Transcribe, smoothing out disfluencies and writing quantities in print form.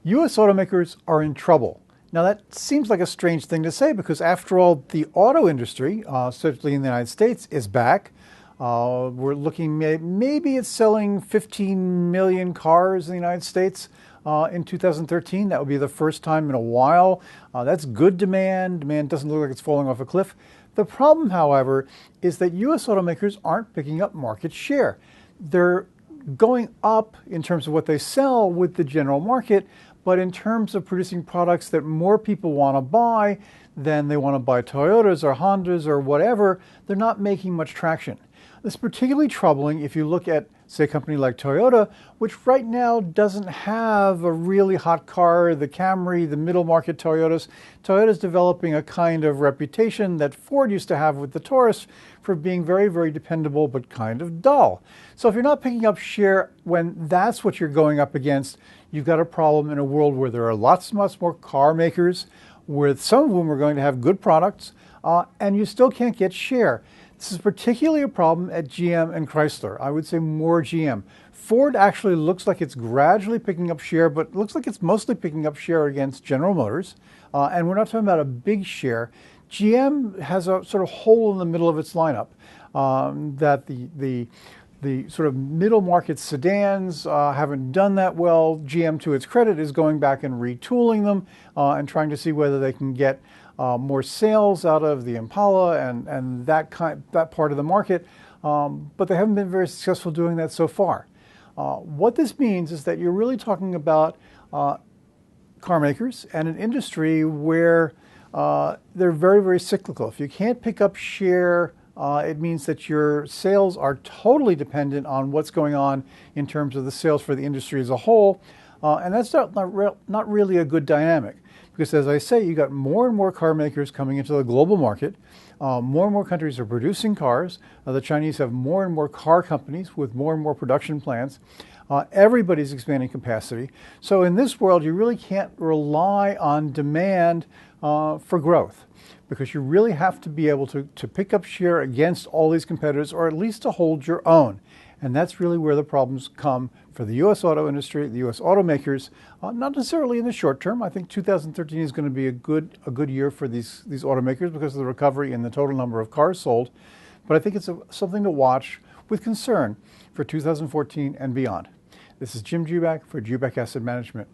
U.S. automakers are in trouble. Now that seems like a strange thing to say because after all, the auto industry, certainly in the United States, is back. We're looking, maybe it's selling 15 million cars in the United States in 2013. That would be the first time in a while. That's good demand. Demand doesn't look like it's falling off a cliff. The problem, however, is that U.S. automakers aren't picking up market share. They're going up in terms of what they sell with the general market, but in terms of producing products that more people want to buy than they want to buy Toyotas or Hondas or whatever, they're not making much traction. This is particularly troubling if you look at, say, a company like Toyota, which right now doesn't have a really hot car, the Camry, the middle market Toyotas. Toyota's developing a kind of reputation that Ford used to have with the Taurus for being very, very dependable but kind of dull. So if you're not picking up share when that's what you're going up against, you've got a problem in a world where there are lots more car makers, where some of whom are going to have good products, and you still can't get share. This is particularly a problem at GM and Chrysler. I would say more GM. Ford actually looks like it's gradually picking up share, but it looks like it's mostly picking up share against General Motors. And we're not talking about a big share. GM has a sort of hole in the middle of its lineup that the sort of middle market sedans haven't done that well. GM, to its credit, is going back and retooling them and trying to see whether they can get more sales out of the Impala and that part of the market, but they haven't been very successful doing that so far. What this means is that you're really talking about car makers and an industry where they're very, very cyclical. If you can't pick up share, it means that your sales are totally dependent on what's going on in terms of the sales for the industry as a whole, and that's not really a good dynamic. Because as I say, you got more and more car makers coming into the global market. More and more countries are producing cars. The Chinese have more and more car companies with more and more production plants. Everybody's expanding capacity. So in this world, you really can't rely on demand for growth, because you really have to be able to pick up share against all these competitors, or at least to hold your own. And that's really where the problems come for the U.S. auto industry, the U.S. automakers, not necessarily in the short term. I think 2013 is going to be a good year for these automakers because of the recovery in the total number of cars sold. But I think it's something to watch with concern for 2014 and beyond. This is Jim Jubak for Jubak Asset Management.